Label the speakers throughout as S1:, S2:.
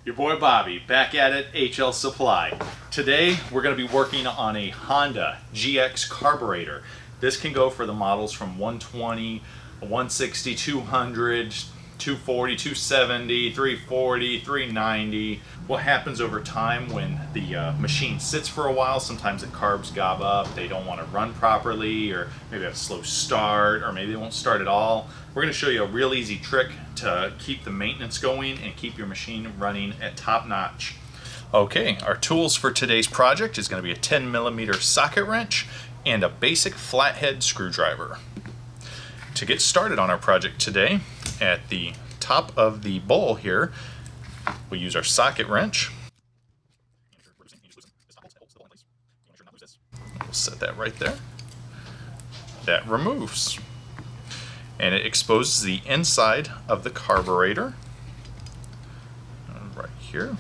S1: Your boy Bobby, back at it, HLSupply. Today we're going to be working on a Honda GX carburetor. This can go for the models from 120, 160, 200, 240, 270, 340, 390. What happens over time when the machine sits for a while, sometimes the carbs gob up, they don't want to run properly, or maybe have a slow start, or maybe they won't start at all. We're going to show you a real easy trick to keep the maintenance going and keep your machine running at top notch. Okay, our tools for today's project is going to be a 10mm socket wrench and a basic flathead screwdriver. To get started on our project today, at the top of the bowl here, we'll use our socket wrench. We'll set that right there. That removes. And it exposes the inside of the carburetor. Right here.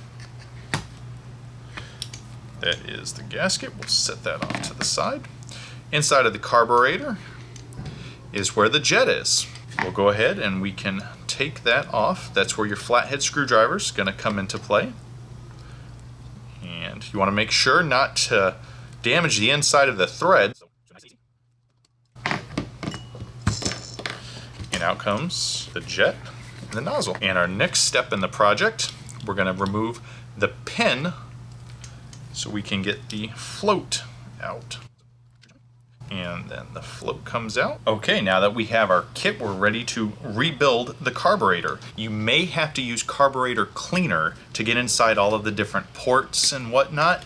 S1: That is the gasket. We'll set that off to the side. Inside of the carburetor is where the jet is. We'll go ahead and we can take that off. That's where your flathead screwdriver is going to come into play. And you want to make sure not to damage the inside of the thread. And out comes the jet and the nozzle. And our next step in the project, we're going to remove the pin so we can get the float out. And then the float comes out. Okay, now that we have our kit, we're ready to rebuild the carburetor. You may have to use carburetor cleaner to get inside all of the different ports and whatnot.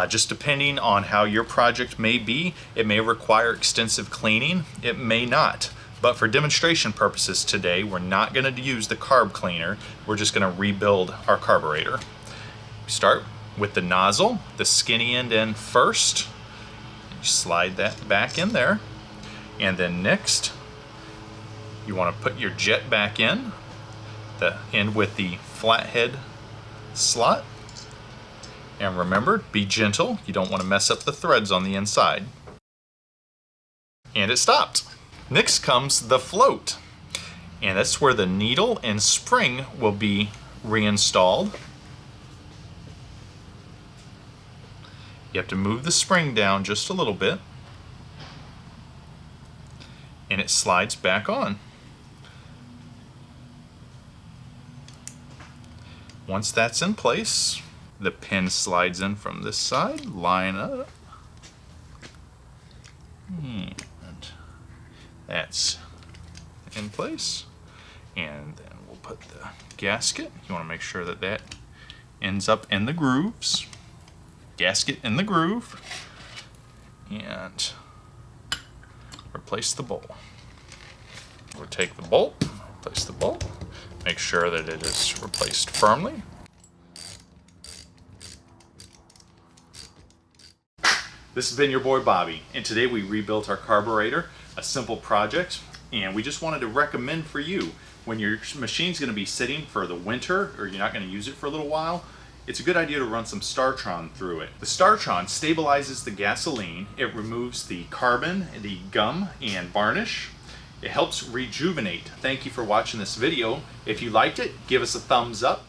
S1: Just depending on how your project may be, it may require extensive cleaning, it may not. But for demonstration purposes today, we're not going to use the carb cleaner. We're just going to rebuild our carburetor. We start with the nozzle, the skinny end in first. You slide that back in there. And then next, you want to put your jet back in, the end with the flathead slot. And remember, be gentle. You don't want to mess up the threads on the inside. And it stopped. Next comes the float, and that's where the needle and spring will be reinstalled. You have to move the spring down just a little bit, and it slides back on. Once that's in place, the pin slides in from this side, line up. That's in place, and then we'll put the gasket. You want to make sure that that ends up in the grooves. Gasket in the groove, and replace the bowl. We'll take the bolt, replace the bolt, make sure that it is replaced firmly. This has been your boy Bobby, and today we rebuilt our carburetor, a simple project, and we just wanted to recommend for you, when your machine's going to be sitting for the winter or you're not going to use it for a little while, it's a good idea to run some Startron through it. The Startron stabilizes the gasoline, it removes the carbon, the gum, and varnish. It helps rejuvenate. Thank you for watching this video. If you liked it, give us a thumbs up.